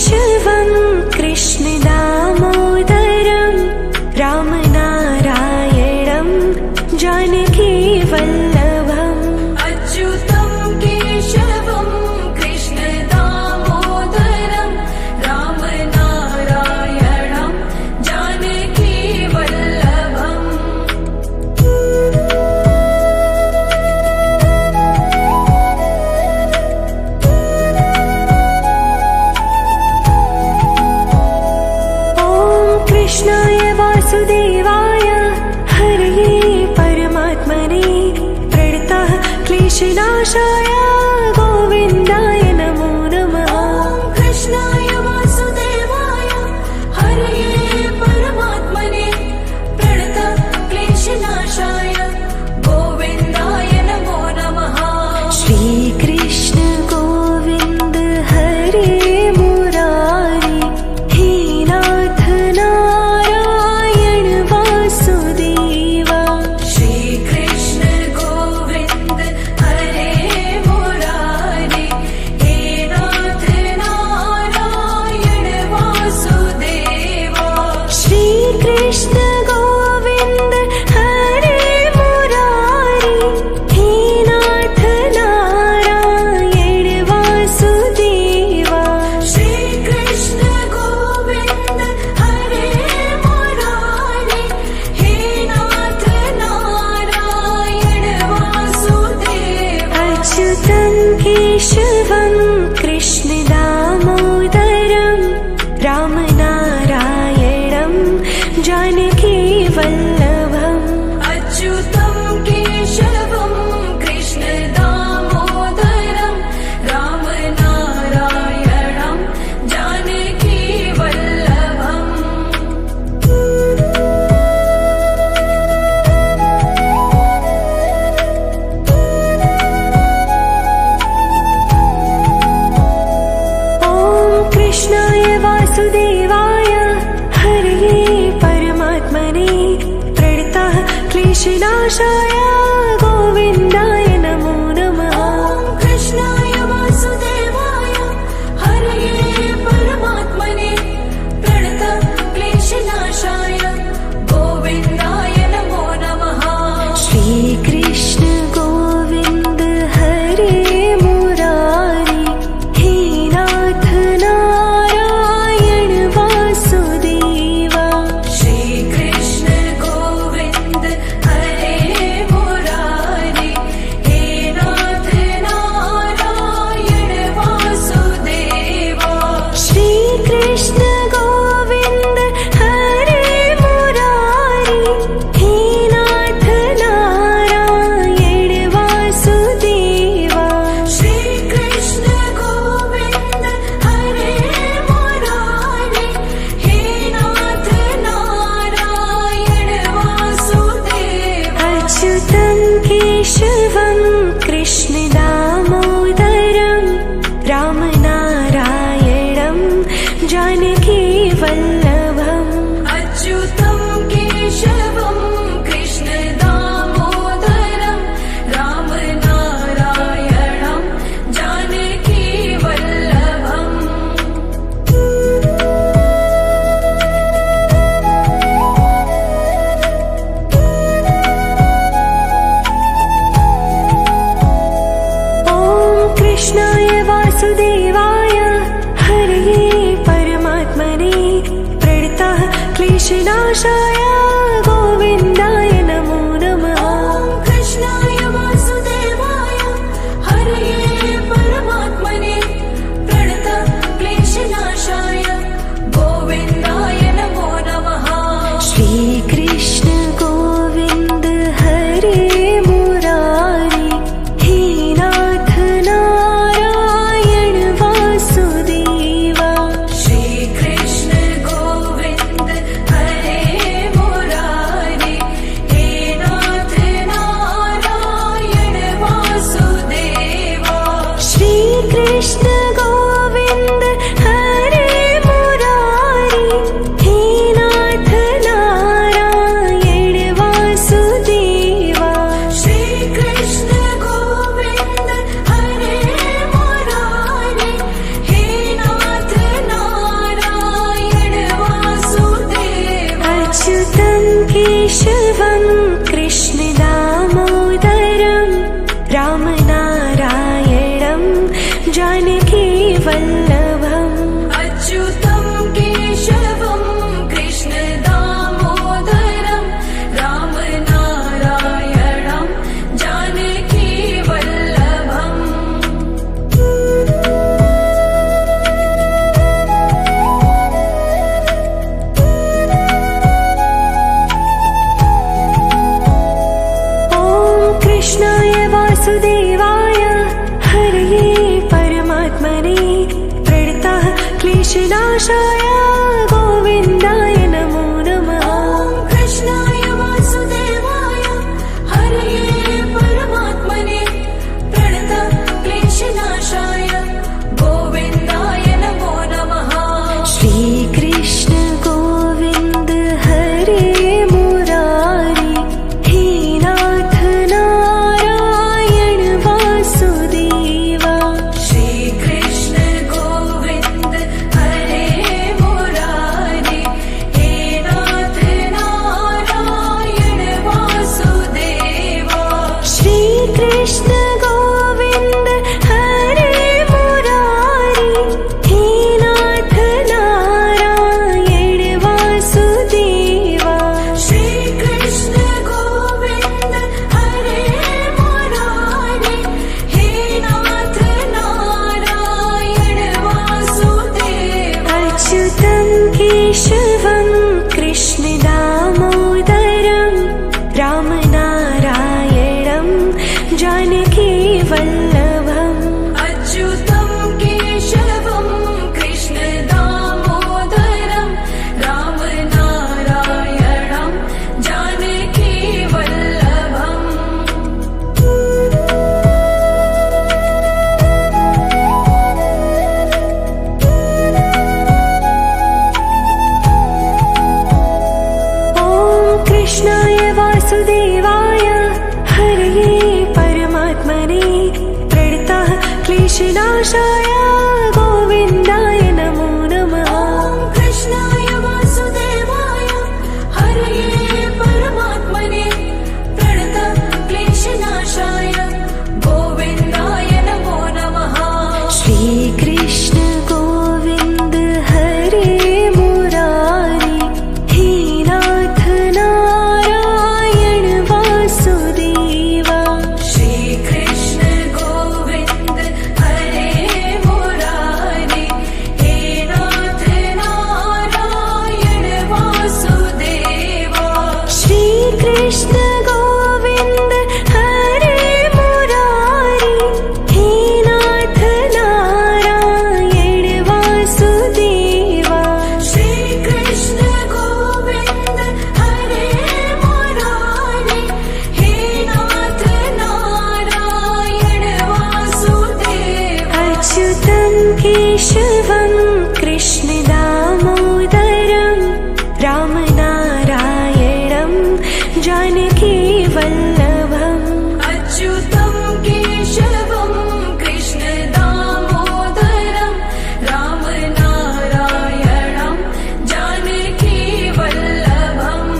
केशवं कृष्ण दामोदरं रामनारायणं जानकी वल्लभम् अच्युतं केशवं कृष्ण दामोदरं रामनारायणं जानकी वल्लभम् ॐ कृष्णाय वासुदेवाय हरये परमात्मने प्रणतः क्लेशनाशाय गोविन्दाय नमो नमः। ॐ कृष्णाय वासुदेवाय हरये परमात्मने प्रणतः क्लेशनाशाय गोविन्दाय नमो नमः। श्रीकृष्ण गोविन्द हरे मुरारी हे नाथ नारायण वासुदेवा। श्रीकृष्ण गोविन्द हरे मुरारी हे नाथ नारायण वासुदेवा। श्रीकृष्ण गोविन्द हरे मुरारी हे नाथ नारायण वासुदेवा। श्रीकृष्ण गोविन्द हरे मुरारी हे नाथ नारायण वासुदेवा। अच्युतं केशवं कृष्ण दामोदरं रामनारायणं जानकी वल्लभम् अच्युतं केशवं कृष्ण दामोदरं रामनारायणं जानकी वल्लभम्। ॐ कृष्णाय वासुदेवाय हरये परमात्मने प्रणतः क्लेशनाशाय गोविन्दाय नमो नमः। ॐ कृष्णाय वासुदेवाय हरये परमात्मने प्रणतः क्लेशनाशाय गोविन्दाय नमो नमः। श्रीकृष्ण गोविन्द हरे मुरारी हे नाथ नारायण वासुदेवा। श्रीकृष्ण गोविन्द हरे मुरारी परमात्मने प्रणतः क्लेशनाशाय गोविन्दाय नमो नमः। ॐ कृष्णाय वासुदेवाय हरये परमात्मने प्रणतः क्लेशनाशाय गोविन्दाय नमो नमः। श्रीकृष्ण गोविन्द हरे मुरारी हे नाथ नारायण वासुदेवा। श्रीकृष्ण गोविन्द हरे मुरारी हे नाथ नारायण वासुदेवा। श्रीकृष्ण गोविन्द हरे मुरारी हे नाथ नारायण वासुदेवा। श्रीकृष्ण गोविन्द हरे मुरारी हे नाथ नारायण वासुदेवा। अच्युतं केशवं कृष्ण दामोदरं रामनारायणं जानकी वल्लभम्। अच्युतं केशवं कृष्ण दामोदरं रामनारायणं जानकी वल्लभम्। ॐ कृष्णाय वासुदेवाय हरये परमात्मने प्रणतः क्लेशनाशाय गोविन्दाय नमो नमः। ॐ कृष्णाय वासुदेवाय हरये परमात्मने प्रणतः क्लेशनाशाय गोविन्दाय नमो नमः। श्रीकृष्ण गोविन्द हरे मुरारी हे नाथ नारायण वासुदेवा। श्रीकृष्ण गोविन्द हरे मुरारी हे नाथ नारायण वासुदेवा। श्रीकृष्ण गोविन्द हरे मुरारी हे नाथ नारायण वासुदेवा। श्रीकृष्ण गोविन्द हरे मुरारी हे नाथ नारायण वासुदेवा। अच्युतं केशवं कृष्ण दामोदरं रामनारायणं जानकी वल्लभम्। अच्युतं केशवं कृष्ण दामोदरं रामनारायणं जानकी वल्लभम्।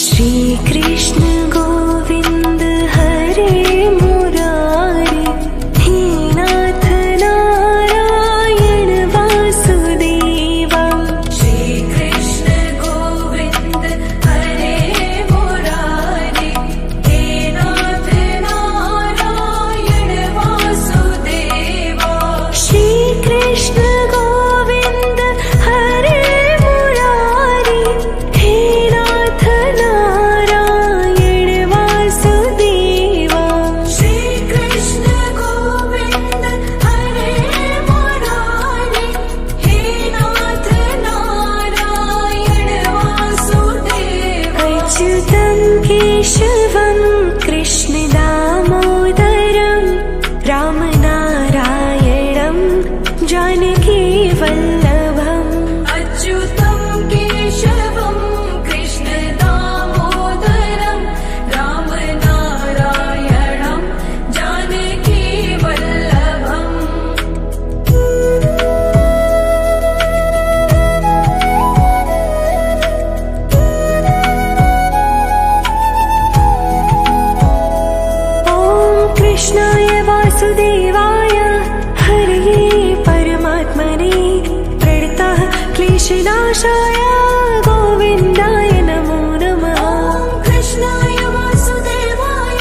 श्रीकृष्ण गोविन्द हरे मुरारी हे नाथ नारायण वासुदेवा। श्रीकृष्ण गोविन्द हरे मुरारी हे नाथ नारायण वासुदेवा। श्रीकृष्ण गोविन्द हरे मुरारी हे नाथ नारायण वासुदेवा। श्रीकृष्ण गोविन्द हरे मुरारी हे नाथ नारायण वासुदेवा। अच्युतं केशवं कृष्ण दामोदरं रामनारायणं जानकी वल्लभम्। अच्युतं केशवं कृष्ण दामोदरं रामनारायणं जानकी वल्लभम्। ॐ कृष्णाय वासुदेवाय हरये परमात्मने प्रणतः क्लेशनाशाय गोविन्दाय नमो नमः। ॐ कृष्णाय वासुदेवाय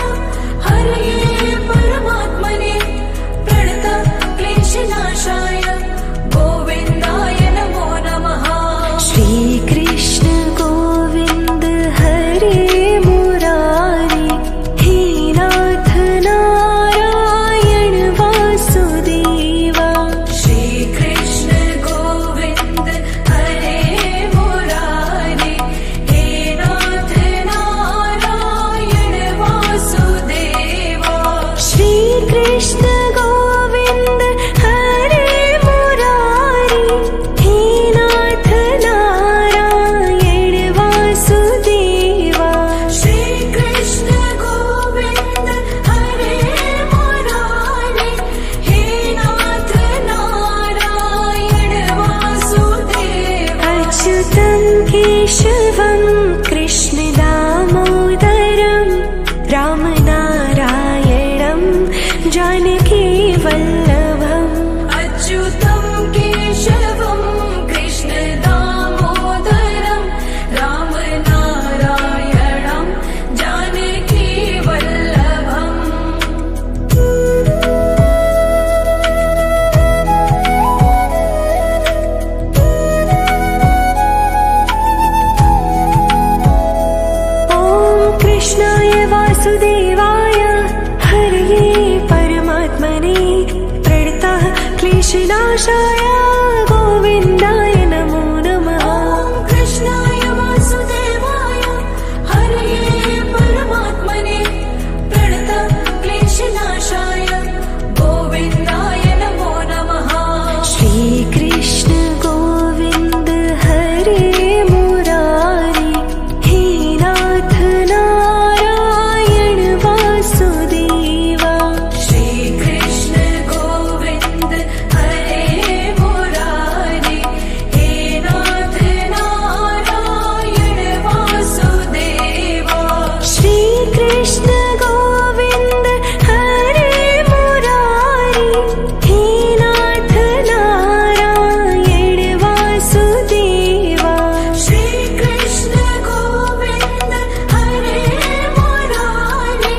कृष्णाय वासुदेवाय हरये परमात्मने प्रणतः क्लेशनाशाय गोविन्दाय नमो नमः। कृष्णाय वासुदेवाय हरये परमात्मने प्रणतः क्लेशनाशाय गोविन्दाय नमो नमः। श्रीकृष्ण गोविन्द हरे मुरारी हे नाथ नारायण वासुदेवा। श्रीकृष्ण गोविन्द हरे मुरारी हे नाथ नारायण वासुदेवा। श्रीकृष्ण गोविन्द हरे मुरारी हे नाथ नारायण वासुदेवा। श्रीकृष्ण गोविन्द हरे मुरारी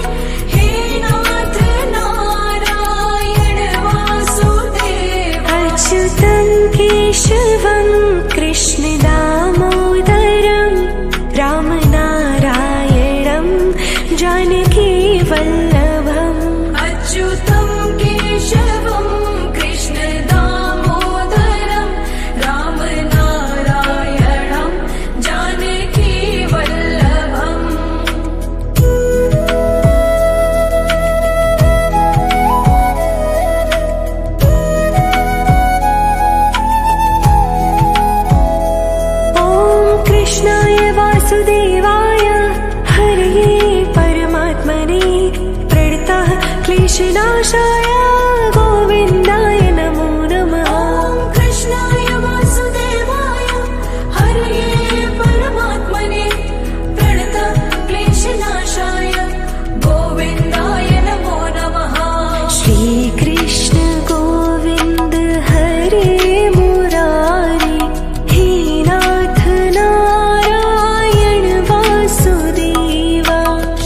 हे नाथ नारायण वासुदेवा। अच्युतं केशवं कृष्ण दामोदरं रामनारायणं जानकी वल्लभम्। अच्युतं केशवं कृष्ण दामोदरं रामनारायणं जानकी वल्लभम्। ॐ कृष्णाय वासुदेवाय हरये परमात्मने प्रणतः क्लेशनाशाय गोविन्दाय नमो नमः। कृष्णाय वासुदेवाय हरये परमात्मने प्रणतः क्लेशनाशाय गोविन्दाय नमो नमः। श्रीकृष्ण गोविन्द हरे मुरारी हे नाथ नारायण वासुदेवा।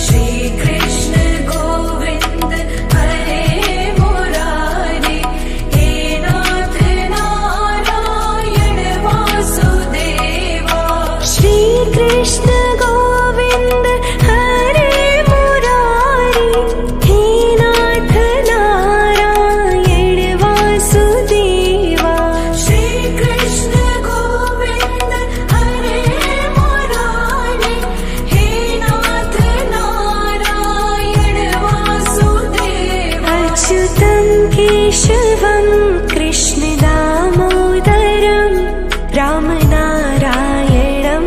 श्रीकृष्ण गोविन्द हरे मुरारी हे नाथ नारायण वासुदेवा। श्रीकृष्ण गोविन्द हरे मुरारी हे नाथ नारायण वासुदेवा। श्रीकृष्ण गोविन्द हरे मुरारी हे नाथ नारायण वासुदेवा। अच्युतं केशवं कृष्ण दामोदरं रामनारायणं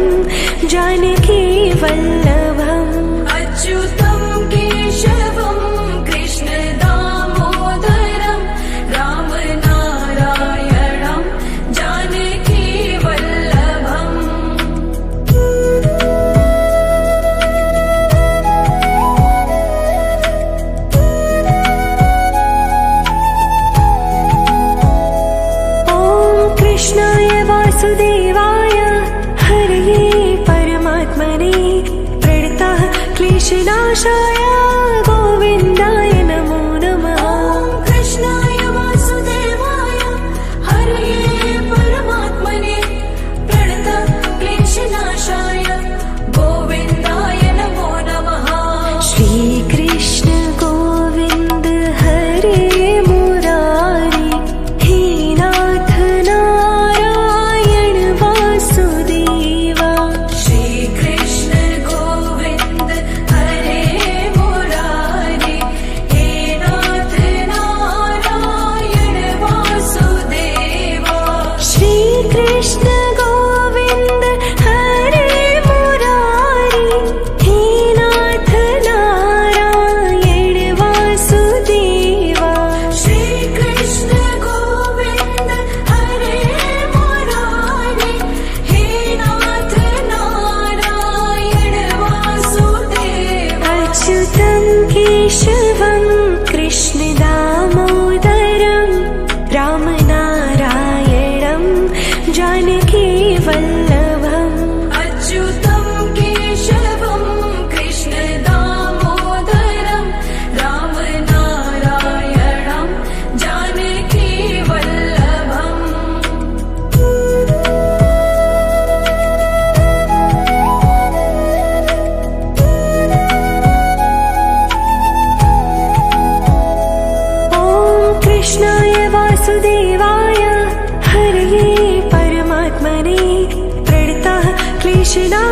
जानकी वल्लभम्। अच्युतं केशवं कृष्ण दामोदरं रामनारायणं जानकी वल्लभम्। ॐ कृष्णाय वासुदेवाय हरये परमात्मने प्रणतः क्लेशनाशाय गोविन्दाय नमो नमः। कृष्णाय वासुदेवाय हरये परमात्मने प्रणतः क्लेशनाशाय गोविन्दाय नमो नमः। श्रीकृष्ण गोविन्द हरे मुरारी हे नाथ नारायण वासुदेवा। श्रीकृष्ण गोविन्द हरे मुरारी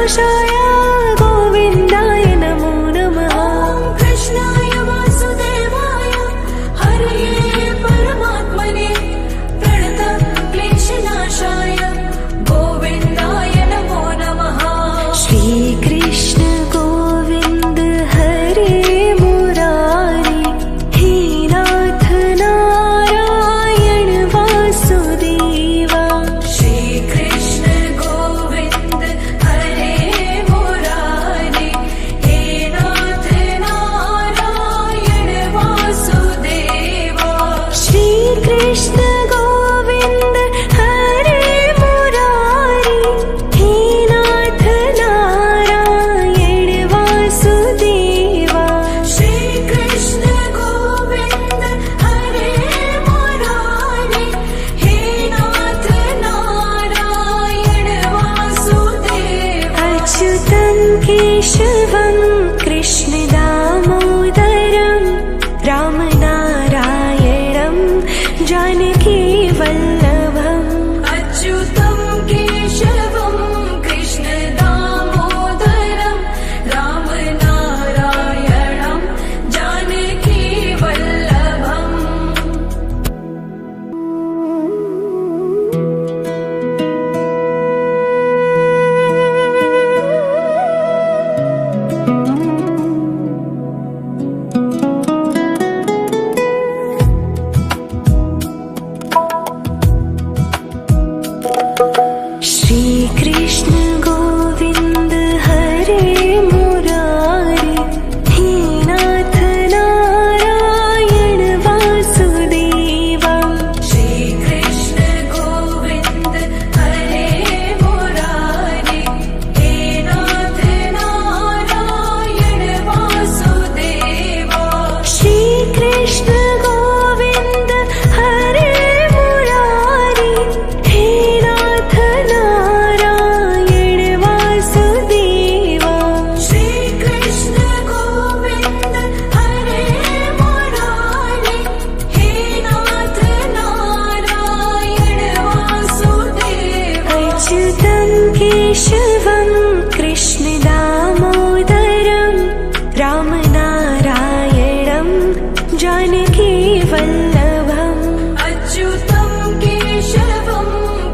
कृष्णनाशाय गोविन्दाय नमो नमः। ॐ कृष्णाय वासुदेवाय हरये परमात्मने प्रणतक्लेशनाशाय गोविन्दाय नमो नमः। श्रीकृष्ण गोविन्द हरे मुरारी हे नाथ नारायण वासुदेवा। श्रीकृष्ण गोविन्द हरे मुरारी हे नाथ नारायण वासुदेवा। श्रीकृष्ण गोविन्द हरे मुरारी हे नाथ नारायण वासुदेवा। श्रीकृष्ण गोविन्द हरे मुरारी हे नाथ नारायण वासुदेवा। अच्युतं केशवं कृष्ण दामोदरं रामनारायणं जानकी वल्लभम्। अच्युतं केशवं कृष्ण दामोदरं रामनारायणं जानकी वल्लभम्। श्रीकृष्ण गोविन्द हरे मुरारी हे नाथ नारायण वासुदेवा। श्रीकृष्ण गोविन्द हरे मुरारी हे नाथ नारायण वासुदेवा। श्रीकृष्ण गोविन्द हरे मुरारी हे नाथ नारायण वासुदेवा। श्रीकृष्ण गोविन्द हरे मुरारी हे नाथ नारायण वासुदेवा। अच्युतं केशवं कृष्ण दामोदरं रामनारायणं जानकी वल्लभम्। अच्युतं केशवं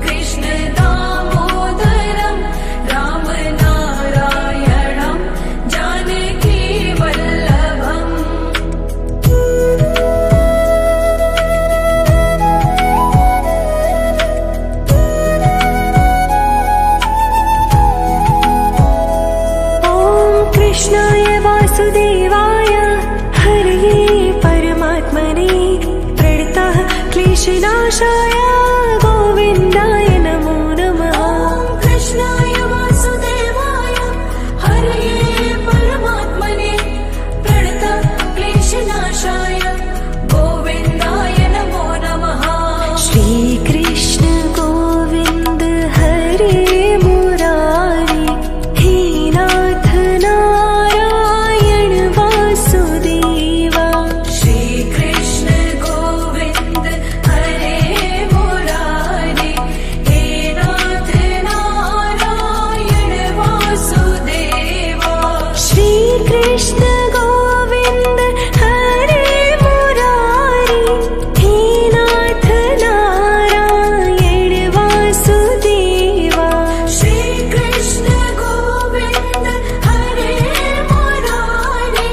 कृष्ण दामोदरं रामनारायणं जानकी वल्लभम्। ॐ कृष्णाय वासुदेवाय हरये परमात्मने प्रणतः क्लेशनाशाय गोविन्दाय नमो नमः। ॐ कृष्णाय वासुदेवाय हरये परमात्मने प्रणतक्लेशनाशाय गोविन्दाय नमो नमः। श्रीकृष्ण गोविन्द हरे मुरारी हे नाथ नारायण वासुदेवा। श्रीकृष्ण गोविन्द हरे मुरारी हे नाथ नारायण वासुदेवा। श्रीकृष्ण गोविन्द हरे मुरारी हे नाथ नारायण वासुदेवा। श्रीकृष्ण गोविन्द हरे मुरारी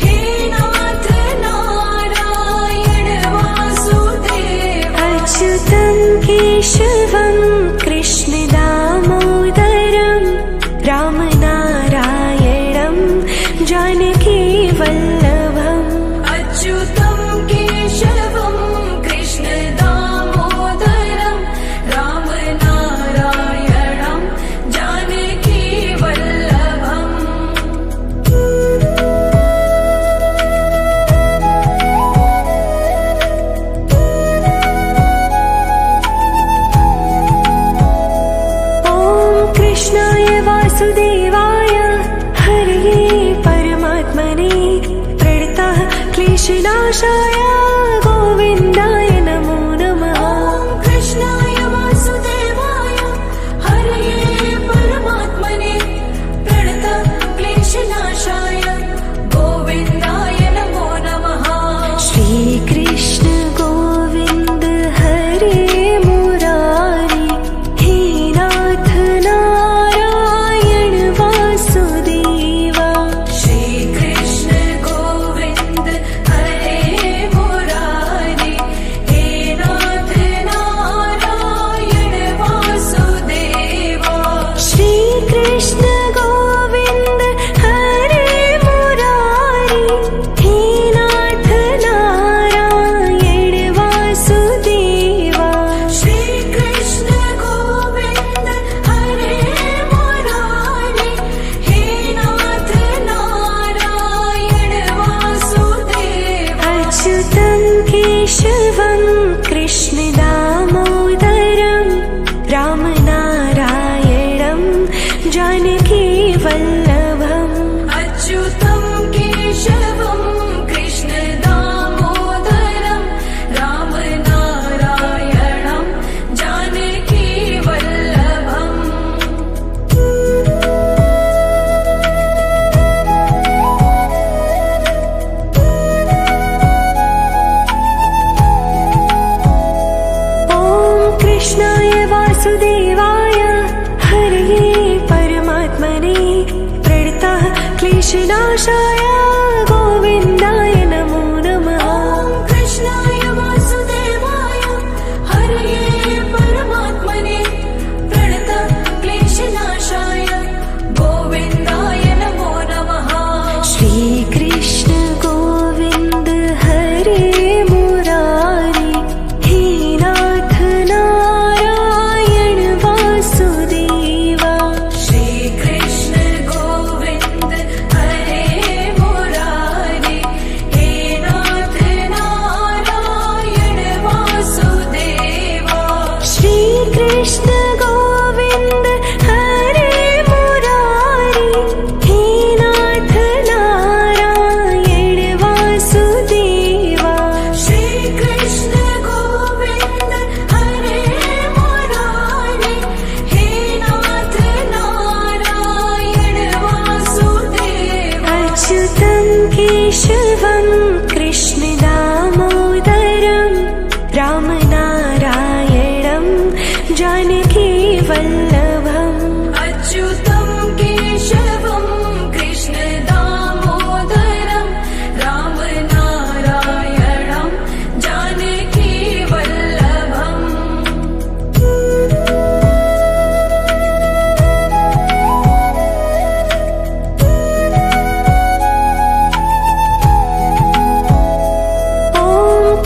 हे नाथ नारायण वासुदेवा। अच्युतं केशवं कृष्ण दामोदरं रामनारायणं जानकी वल्लभम्। अच्युतं केशवं कृष्ण दामोदरं रामनारायणं जानकी वल्लभम्। ॐ कृष्णाय वासुदेवाय हरये परमात्मने प्रणतः क्लेशनाशाय गोविन्दाय नमो नमः। ॐ कृष्णाय वासुदेवाय हरये परमात्मने क्लेशनाशाय गोविन्दाय नमो नमः। ॐ कृष्णाय वासुदेवाय हरये परमात्मने प्रणतक्लेशनाशाय गोविन्दाय नमो नमः। श्रीकृष्ण गोविन्द हरे मुरारी हे नाथ नारायण वासुदेवा। श्रीकृष्ण गोविन्द हरे मुरारी हे नाथ नारायण वासुदेवा। श्रीकृष्ण गोविन्द हरे मुरारी हे नाथ नारायण वासुदेवा। श्रीकृष्ण गोविन्द हरे मुरारी हे नाथ नारायण वासुदेवा। अच्युतं केशवं कृष्ण दामोदरं रामनारायणं जानकी वल्लभम्। अच्युतं केशवं कृष्ण दामोदरं रामनारायणं जानकी वल्लभम्। ॐ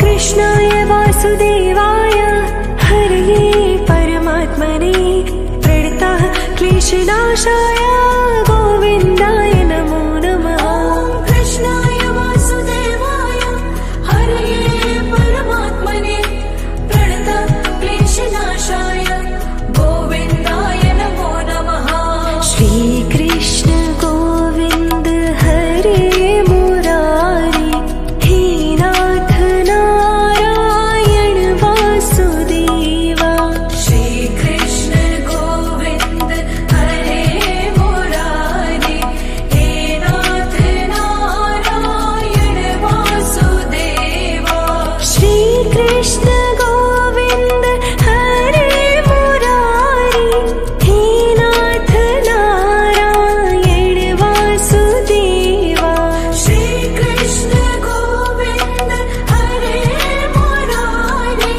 कृष्णाय वासुदेवाय हरये परमात्मने प्रणतः क्लेशनाशाय गोविन्दाय नमो नमः। ॐ कृष्णाय वासुदेवाय हरये परमात्मने प्रणतक्लेशनाशाय गोविन्दाय नमो नमः। श्रीकृष्ण गोविन्द हरे मुरारी हे नाथ नारायण वासुदेवा। श्रीकृष्ण गोविन्द हरे मुरारी हे नाथ नारायण वासुदेवा। श्रीकृष्ण गोविन्द हरे मुरारी हे नाथ नारायण वासुदेवा। श्रीकृष्ण गोविन्द हरे मुरारी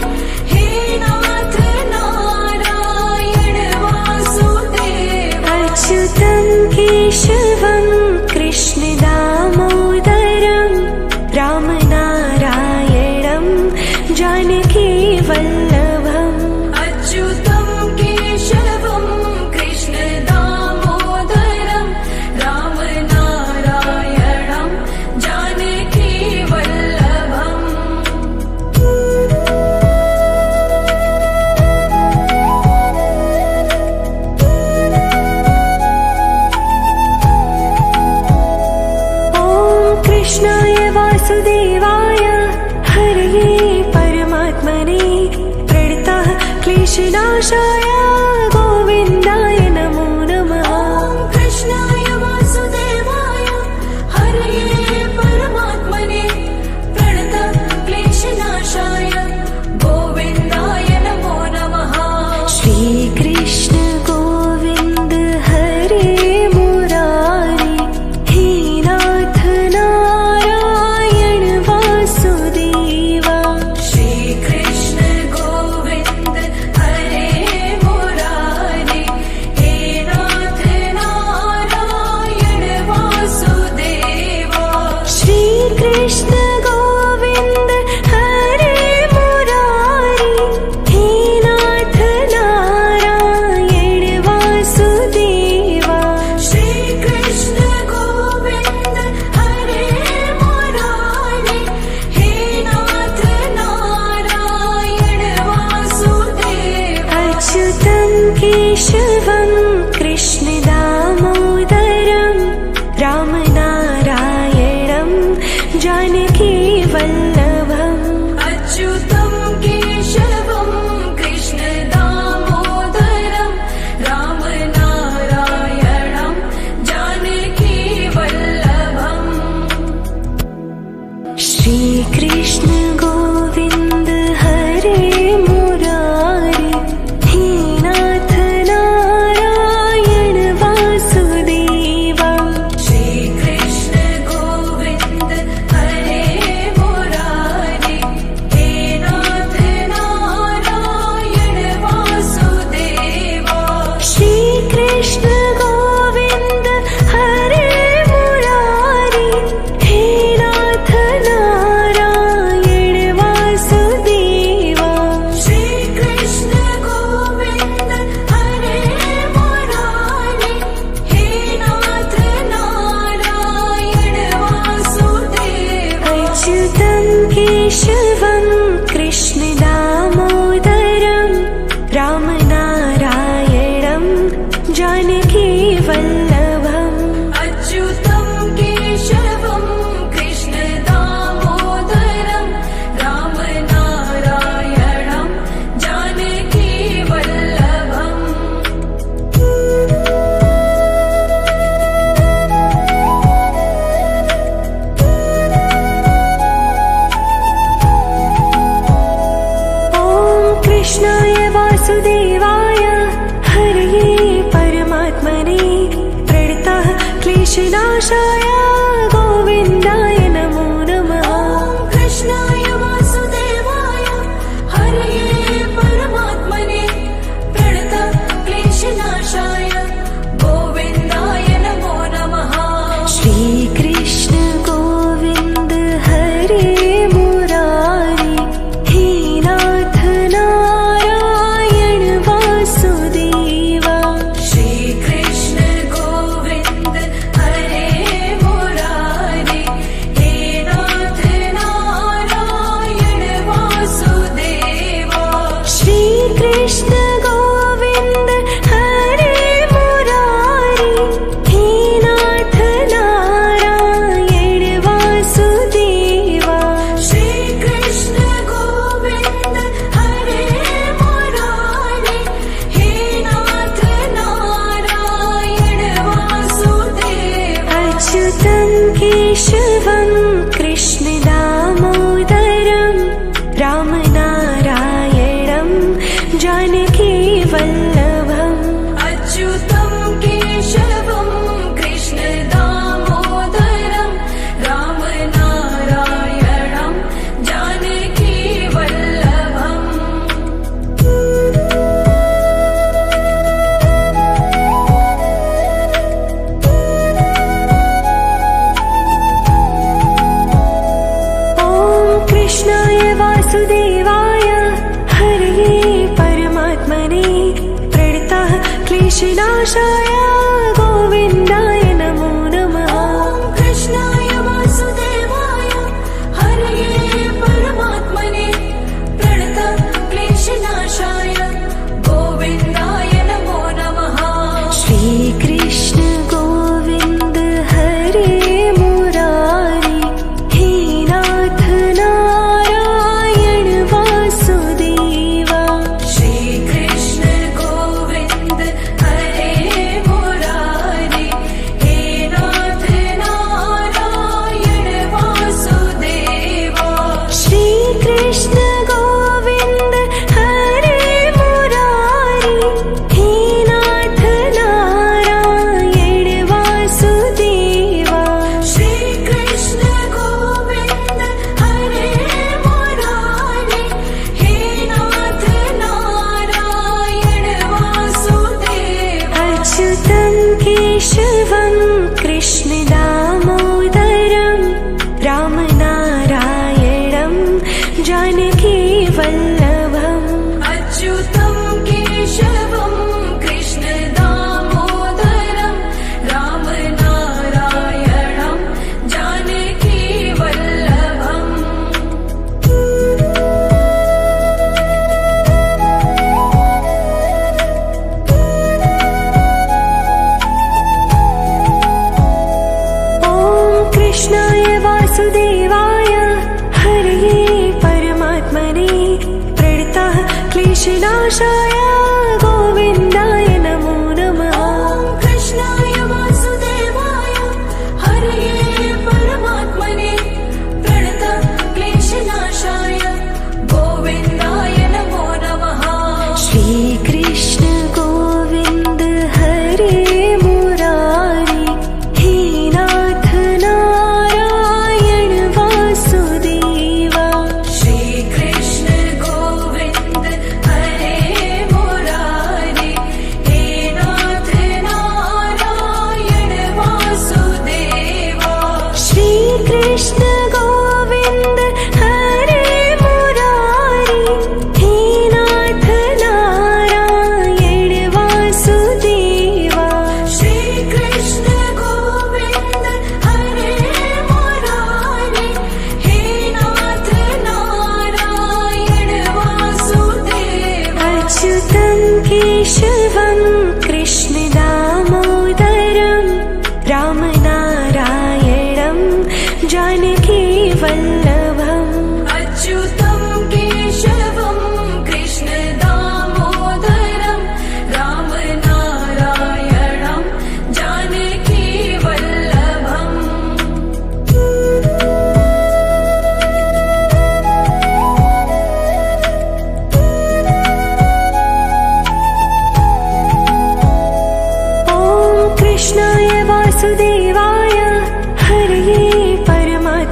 हे नाथ नारायण वासुदेवा। अच्युतं केशवं कृष्ण दामोदरं रामनारायणं जानकी वल्लभम्। अच्युतं केशवं कृष्ण दामोदरं रामनारायणं जानकी वल्लभम्। ॐ कृष्णाय वासुदेवाय हरये परमात्मने प्रणतः क्लेशनाशाय गोविन्दाय नमो नमः। ॐ कृष्णाय वासुदेवाय हरये परमात्मने प्रणतक्लेशनाशाय गोविन्दाय नमो नमः। श्रीकृष्ण गोविन्द हरे मुरारी हे नाथ नारायण वासुदेवा। श्रीकृष्ण गोविन्द हरे केशवं कृष्णदामोदरं रामनारायणं जानकीवल्लभम् अच्युतं केशवं कृष्णदामोदरं रामनारायणं जानकीवल्लभम् ॐ कृष्णाय वासुदेवाय हरये परमात्मने प्रणतः क्लेशनाशाय गोविन्दाय नमो नमः ॐ कृष्णाय वासुदेवाय हरये परमात्मने प्रणतः क्लेशनाशाय गोविन्दाय नमो नमः श्रीकृष्ण गोविन्द हरे मुरारी हे नाथ नारायण वासुदेवा श्रीकृष्ण गोविन्द हरे मुरारी हे नाथ नारायण वासुदेवा श्रीकृष्ण गोविन्द हरे मुरारी हे नाथ नारायण वासुदेवा श्रीकृष्ण गोविन्द हरे मुरारी हे नाथ नारायण वासुदेवा अच्युतं केशवं कृष्णदामोदरं रामनारायणं जानकीवल्लभम् अच्युतं केशवं कृष्णदामोदरं रामनारायणं जानकीवल्लभम् ॐ कृष्णाय वासुदेवाय हरये परमात्मने प्रणतः क्लेशनाशाय गोविन्दाय नमो नमः ॐ कृष्णाय वासुदेवाय हरये परमात्मने प्रणतः क्लेशनाशाय गोविन्दाय नमो नमः श्रीकृष्ण गोविन्द हरे मुरारी हे नाथ नारायण वासुदेवा श्रीकृष्ण गोविन्द हरे मुरारी हे नाथ नारायण वासुदेवा श्रीकृष्ण गोविन्द हरे मुरारी हे नाथ नारायण वासुदेवा श्रीकृष्ण गोविन्द हरे मुरारी हे नाथ नारायण वासुदेवा अच्युतं केशवं कृष्णदामोदरं रामनारायणं जानकीवल्लभम् अच्युतं केशवं कृष्णदामोदरं रामनारायणं जानकीवल्लभम् ॐ कृष्णाय वासुदेवाय हरये परमात्मने प्रणतः क्लेशनाशाय गोविन्दाय नमो नमः ॐ कृष्णाय वासुदेवाय हरये परमात्मने प्रणतः क्लेशनाशाय गोविन्दाय नमो नमः श्रीकृष्ण गोविन्द हरे मुरारी हे नाथ नारायण वासुदेवा श्रीकृष्ण गोविन्द हरे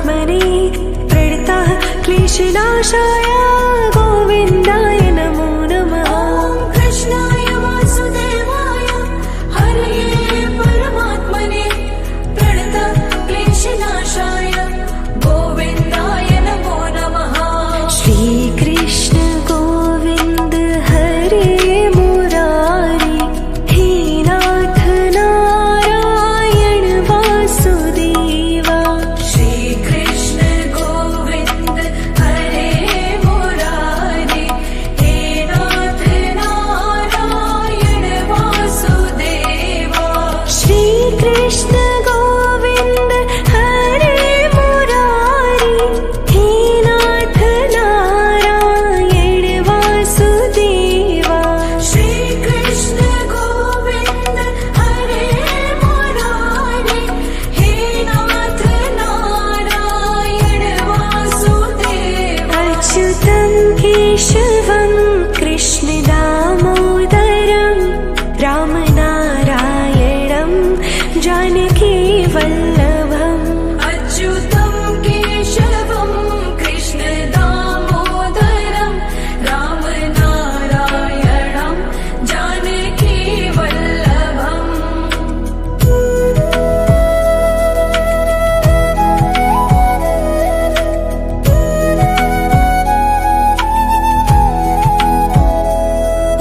परमात्मने प्रणतः क्लेशनाशाय गोविन्दाय नमो नमः। ॐ कृष्णाय वासुदेवाय हरये परमात्मने प्रणतः क्लेशनाशाय गोविन्दाय नमो नमः। श्रीकृष्ण गोविन्द हरे मुरारी हे नाथ नारायण वासुदेवा। श्रीकृष्ण गोविन्द हरे मुरारी हे नाथ नारायण वासुदेवा। श्रीकृष्ण गोविन्द हरे मुरारी हे नाथ नारायण वासुदेवा। श्रीकृष्ण गोविन्द हरे मुरारी हे नाथ नारायण वासुदेवा। अच्युतं केशवं कृष्ण दामोदरं रामनारायणं जानकी वल्लभम्। अच्युतं केशवं कृष्ण दामोदरं रामनारायणं जानकी वल्लभम्।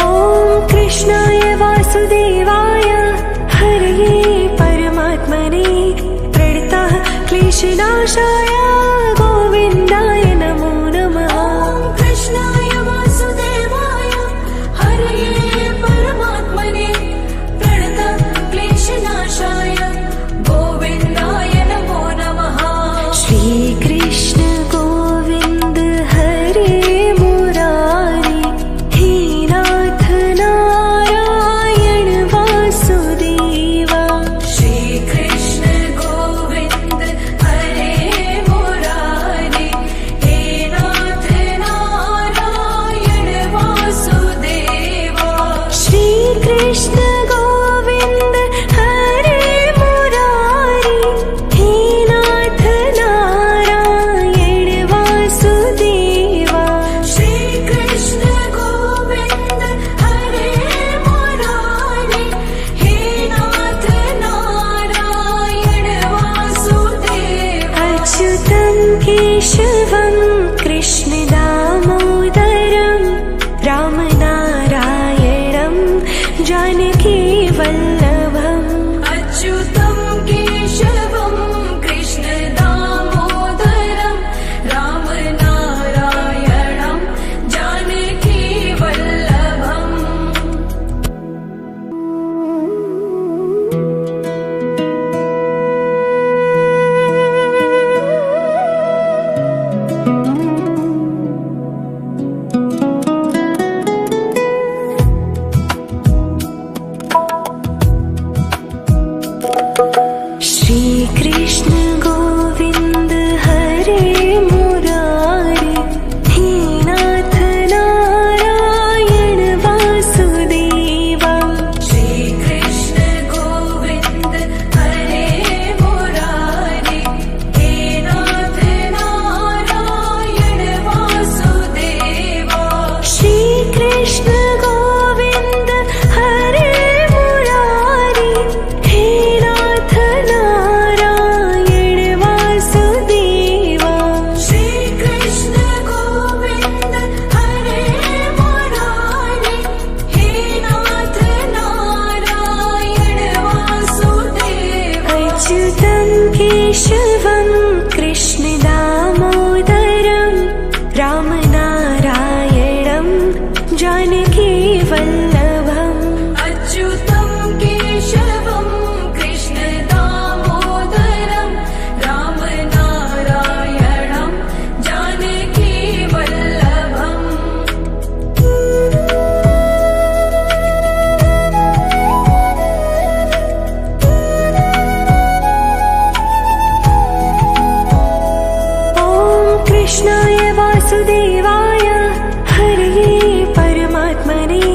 ॐ कृष्णाय वासुदेवाय हरये परमात्मने प्रणतः क्लेशनाशाय गोविन्दाय नमो नमः। ॐ कृष्णाय वासुदेवाय हरये परमात्मने प्रणतः क्लेशनाशाय गोविन्दाय नमो नमः। श्रीकृष्ण गोविन्द हरे मुरारी हे नाथ नारायण वासुदेवा। श्रीकृष्ण गोविन्द हरे मुरारी हे नाथ नारायण वासुदेवा। श्रीकृष्ण गोविन्द हरे मुरारी हे नाथ नारायण वासुदेवा। श्रीकृष्ण गोविन्द हरे मुरारी हे नाथ नारायण वासुदेवा। अच्युतं केशवं कृष्ण दामोदरं रामनारायणं जानकी वल्लभम्। अच्युतं केशवं कृष्ण दामोदरं रामनारायणं जानकी वल्लभम्। श्रीकृष्ण गोविन्द हरे मुरारी हे नाथ नारायण वासुदेवा। श्रीकृष्ण गोविन्द हरे मुरारी हे नाथ नारायण वासुदेवा। श्रीकृष्ण गोविन्द हरे मुरारी हे नाथ नारायण वासुदेवा। श्रीकृष्ण गोविन्द हरे मुरारी हे नाथ नारायण वासुदेवा। अच्युतं केशवं कृष्ण दामोदरं रामनारायणं जानकी वल्लभम्। अच्युतं केशवं कृष्ण दामोदरं रामनारायणं जानकी वल्लभम्। ॐ कृष्णाय वासुदेवाय हरये परमात्मने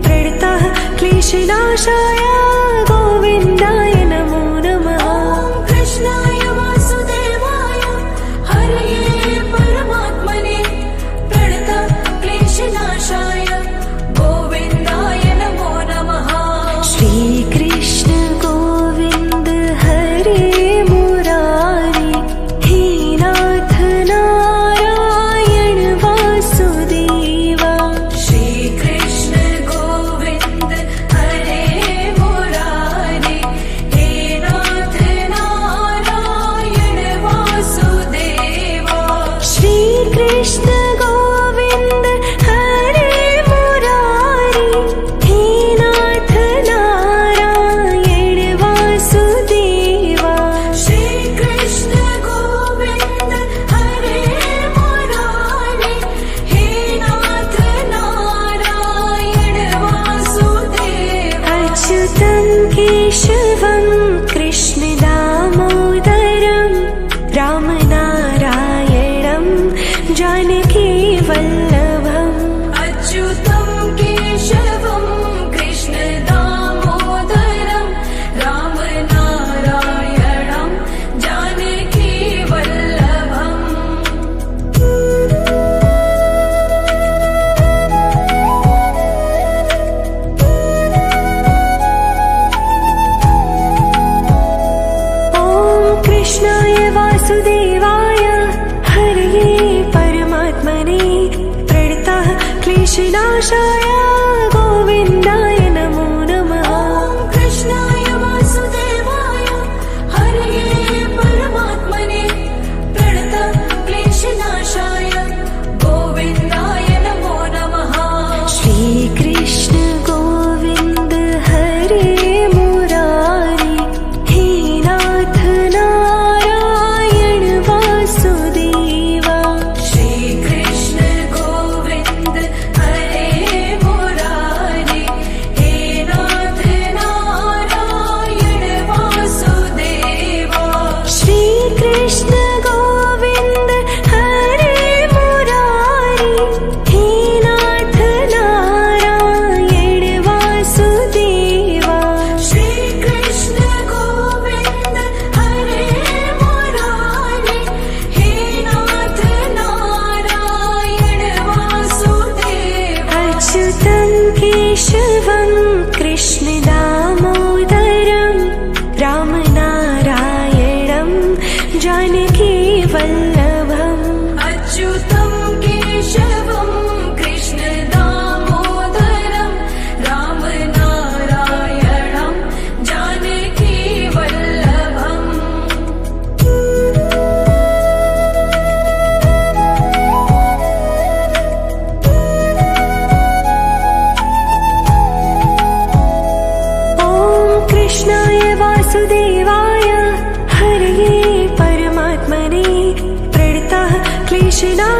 प्रणतः क्लेशनाशाय गोविन्दाय नमो नमः। ॐ कृष्णाय वासुदेवाय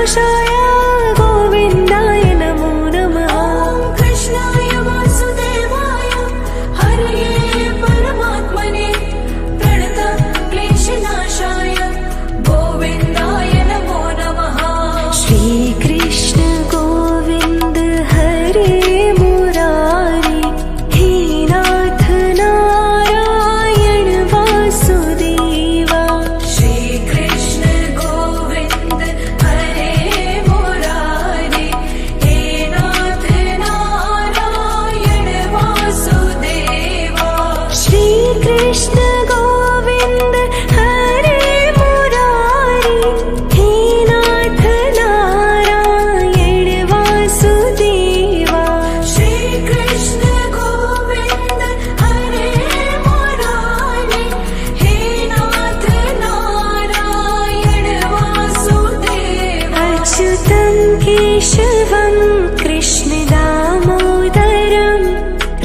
क्लेशनाशाय गोविन्दाय नमो नमः। ॐ कृष्णाय वासुदेवाय हरये परमात्मने प्रणतक्लेशनाशाय गोविन्दाय नमो नमः। श्रीकृष्ण गोविन्द हरे मुरारी हे नाथ नारायण वासुदेवा। श्रीकृष्ण गोविन्द हरे मुरारे हे नाथ नारायण वासुदेवा। श्रीकृष्ण गोविन्द हरे मुरारी हे नाथ नारायण वासुदेवा। श्रीकृष्ण गोविन्द हरे मुरारे हे नाथ नारायण वासुदेवा। अच्युतं केशवं कृष्ण दामोदरं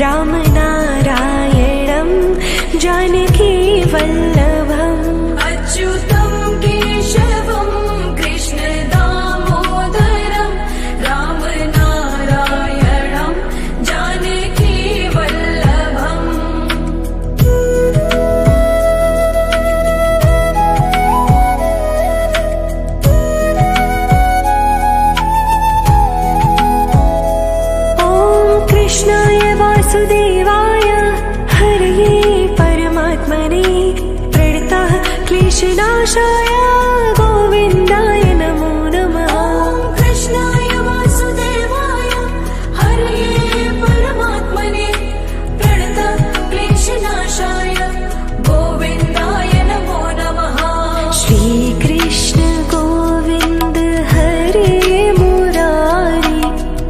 रामनारायणं जानकी वल्लभम्। अच्युतं केशवं कृष्ण दामोदरं रामनारायणं जानकी वल्लभम्। ॐ कृष्णाय वासुदेवाय हरये परमात्मने प्रणतः क्लेशनाशाय गोविन्दाय नमो नमः। ॐ कृष्णाय वासुदेवाय हरये परमात्मने प्रणतक्लेशनाशाय गोविन्दाय नमो नमः। श्रीकृष्ण गोविन्द हरे मुरारी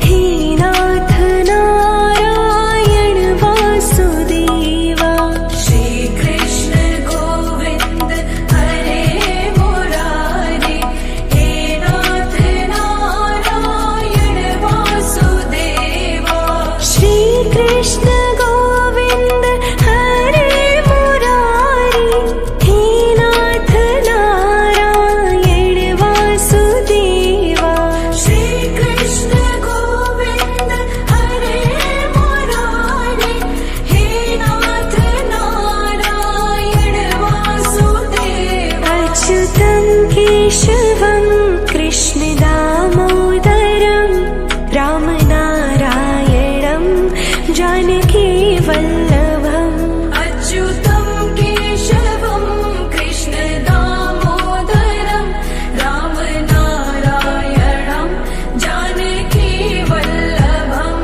हे नाथ नारायण वासुदेवा। श्रीकृष्ण गोविन्द हरे मुरारे हे नाथ नारायण वासुदेवा। श्रीकृष्ण गोविन्द हरे मुरारी हे नाथ नारायण वासुदेवा। श्रीकृष्ण गोविन्द हरे मुरारे हे नाथ नारायण वासुदेवा। अच्युतं केशवं कृष्ण दामोदरं रामनारायणं जानकी वल्लभम्। अच्युतं केशवं कृष्ण दामोदरं रामनारायणं जानकी वल्लभम्।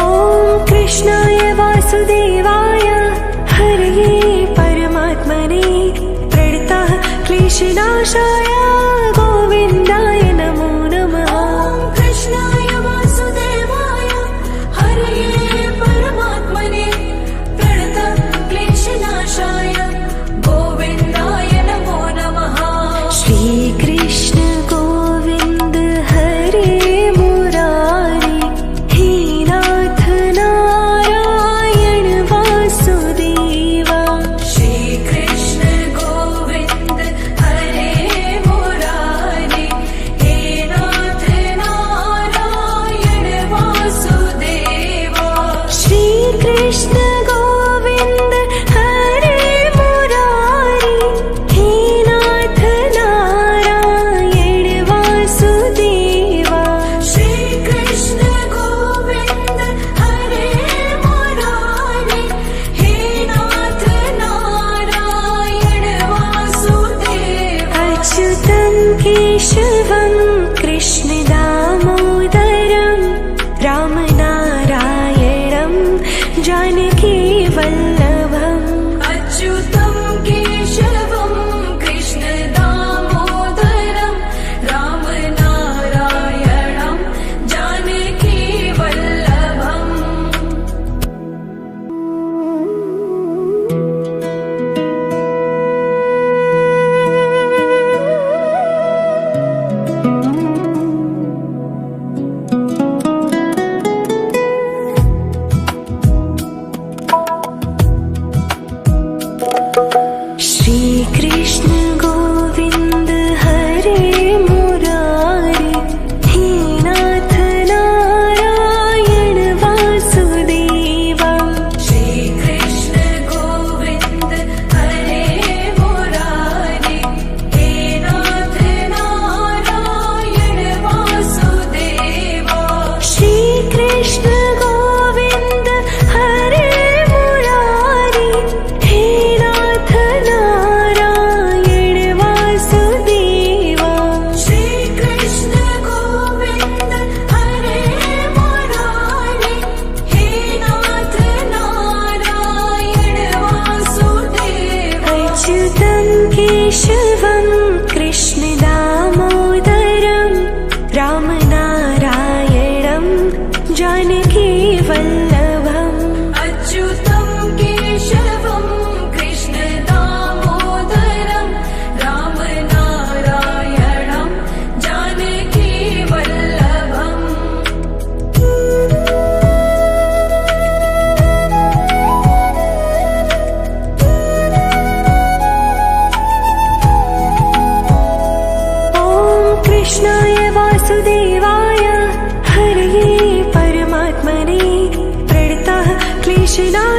ॐ कृष्णाय वासुदेवाय हरये परमात्मने प्रणतः क्लेशनाशाय गोविन्दाय नमो नमः। ॐ कृष्णाय वासुदेवाय हरये परमात्मने प्रणतक्लेशनाशाय गोविन्दाय नमो नमः। श्रीकृष्ण गोविन्द हरे मुरारी हे नाथ नारायण वासुदेवा। श्रीकृष्ण गोविन्द हरे मुरारे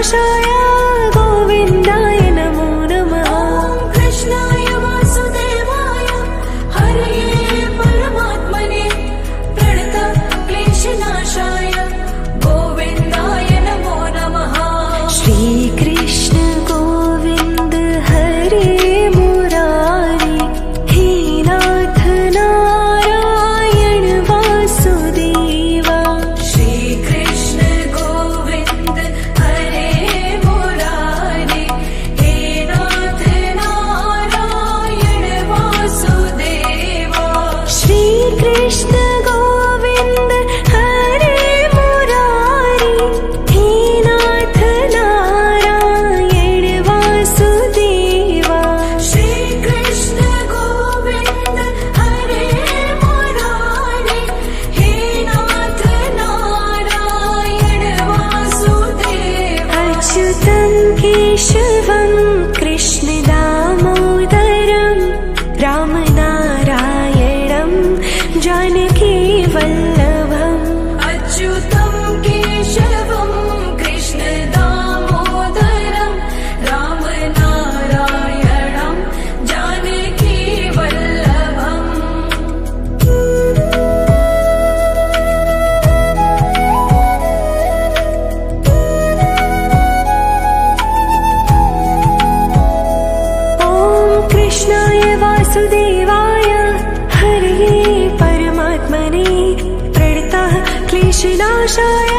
कृष्णनाशाय गोविन्दाय नमो नमः। ॐ कृष्णाय वासुदेवाय हरये परमात्मने प्रणतक्लेशनाशाय गोविन्दाय नमो नमः। श्रीकृष्ण गोविन्द हरे मुरारी हे नाथ नारायण वासुदेवा। श्रीकृष्ण गोविन्द हरे मुरारे हे नाथ नारायण वासुदेवा। श्रीकृष्ण गोविन्द हरे मुरारी हे नाथ नारायण वासुदेवा। श्रीकृष्ण गोविन्द हरे मुरारे हे नाथ नारायण वासुदेवा। अच्युतं केशवं कृष्ण दामोदरं रामनारायणं जानकी वल्लभम्। अच्युतं केशवं कृष्ण दामोदरं रामनारायणं जानकी वल्लभम्। ॐ कृष्णाय वासुदेवाय हरये परमात्मने प्रणतः क्लेशनाशाय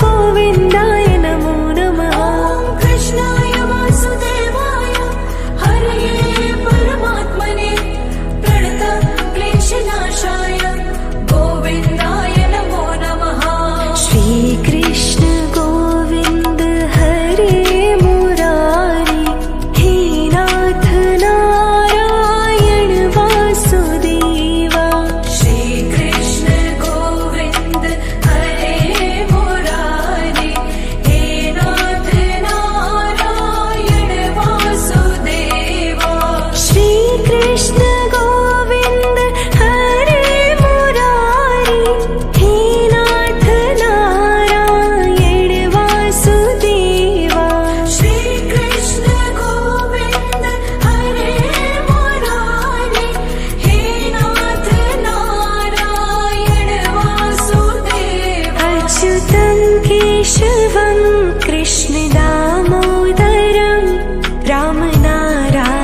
गोविन्दाय नमो नमः। ॐ कृष्णाय वासुदेवाय हरये परमात्मने प्रणतक्लेशनाशाय गोविन्दाय नमो नमः। श्रीकृष्ण गोविन्द हरे मुरारी हे नाथ नारायण वासुदेवा। श्रीकृष्ण गोविन्द हरे मुरारे हे नाथ नारायण वासुदेवा। श्रीकृष्ण गोविन्द हरे मुरारी हे नाथ नारायण वासुदेवा। श्रीकृष्ण गोविन्द हरे मुरारे हे नाथ नारायण वासुदेवा। अच्युतं केशवं कृष्ण दामोदरं रामनारायणं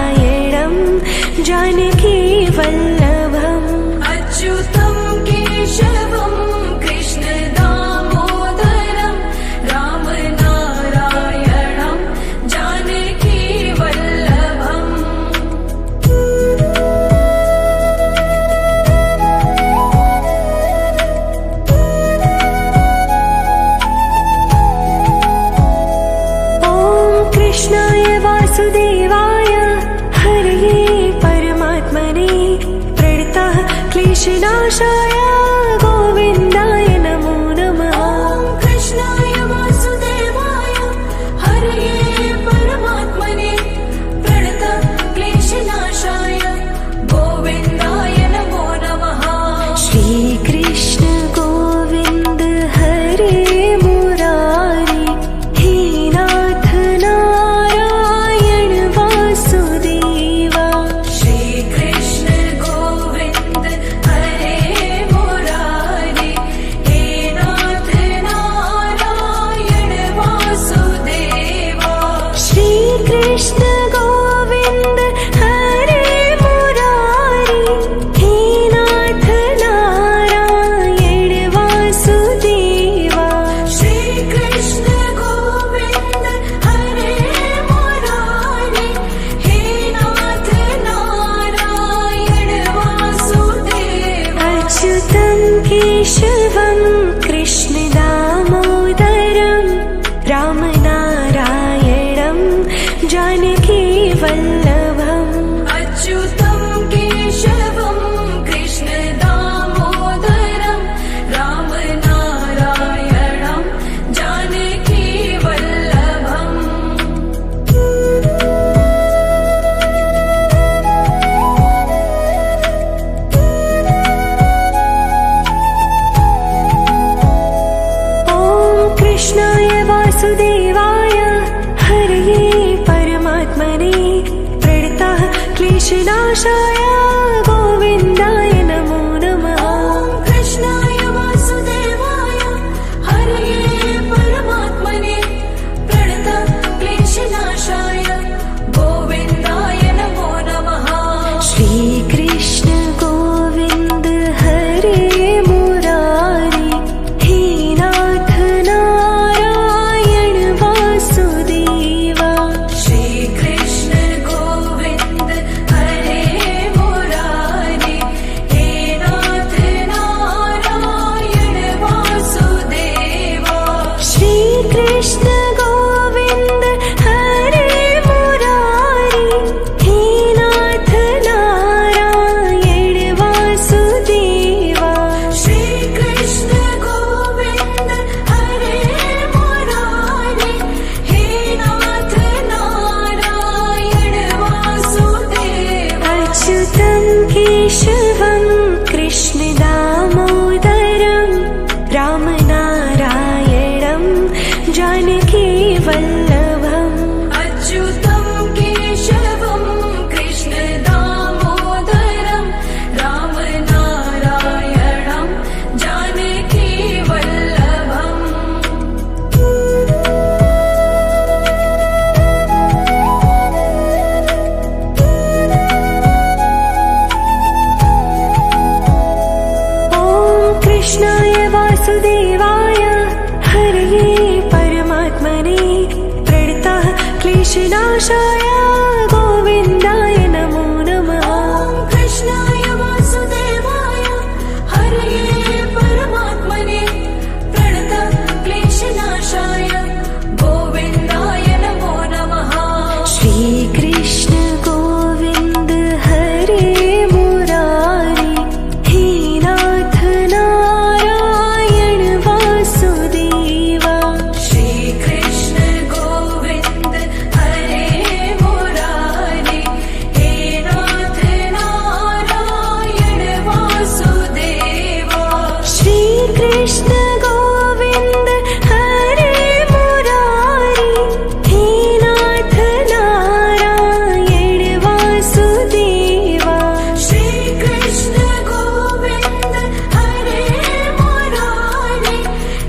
जानकी वल्लभम्। अच्युतं केशवं कृष्ण दामोदरं रामनारायणं जानकी वल्लभम्। ॐ कृष्णाय वासुदेवाय हरये परमात्मने प्रणतः क्लेशनाशाय गोविन्दाय नमो नमः। ॐ कृष्णाय वासुदेवाय हरये परमात्मने प्रणतक्लेशनाशाय गोविन्दाय नमो नमः। श्रीकृष्ण गोविन्द हरे मुरारी हे नाथ नारायण वासुदेवा। श्रीकृष्ण गोविन्द हरे मुरारे हे नाथ नारायण वासुदेवा। श्रीकृष्ण गोविन्द हरे मुरारी हे नाथ नारायण वासुदेवा। श्रीकृष्ण गोविन्द हरे मुरारे हे नाथ नारायण वासुदेवा। अच्युतं केशवं कृष्ण दामोदरं रामनारायणं जानकी वल्लभम्। अच्युतं केशवं कृष्ण दामोदरं रामनारायणं जानकी वल्लभम्। ॐ कृष्णाय वासुदेवाय क्लेशनाशाय गोविन्दाय नमो नमः। कृष्णाय वासुदेवाय हरये परमात्मने प्रणतक्लेशनाशाय गोविन्दाय नमो नमः। श्रीकृष्ण गोविन्द हरे मुरारी हे नाथ नारायण वासुदेवा। श्रीकृष्ण गोविन्द हरे मुरारी हे नाथ नारायण वासुदेवा। श्रीकृष्ण गोविन्द हरे मुरारी हे नाथ नारायण वासुदेवा। श्रीकृष्ण गोविन्द हरे मुरारी हे नाथ नारायण वासुदेवा। अच्युतं केशवं कृष्ण दामोदरं रामनारायणं जानकी वल्लभम्। अच्युतं केशवं कृष्ण दामोदरं रामनारायणं जानकी वल्लभम्। ॐ कृष्णाय वासुदेवाय हरये परमात्मने प्रणतः क्लेशनाशाय गोविन्दाय नमो नमः। कृष्णाय वासुदेवाय हरये परमात्मने प्रणतक्लेशनाशाय गोविन्दाय नमो नमः। श्रीकृष्ण गोविन्द हरे मुरारी हे नाथ नारायण वासुदेवा। श्रीकृष्ण गोविन्द हरे मुरारी हे नाथ नारायण वासुदेवा। श्रीकृष्ण गोविन्द हरे मुरारी हे नाथ नारायण वासुदेवा। श्रीकृष्ण गोविन्द हरे मुरारी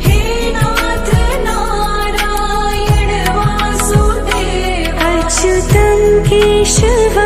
हे नाथ नारायण वासुदेवा। अच्युतं केशवं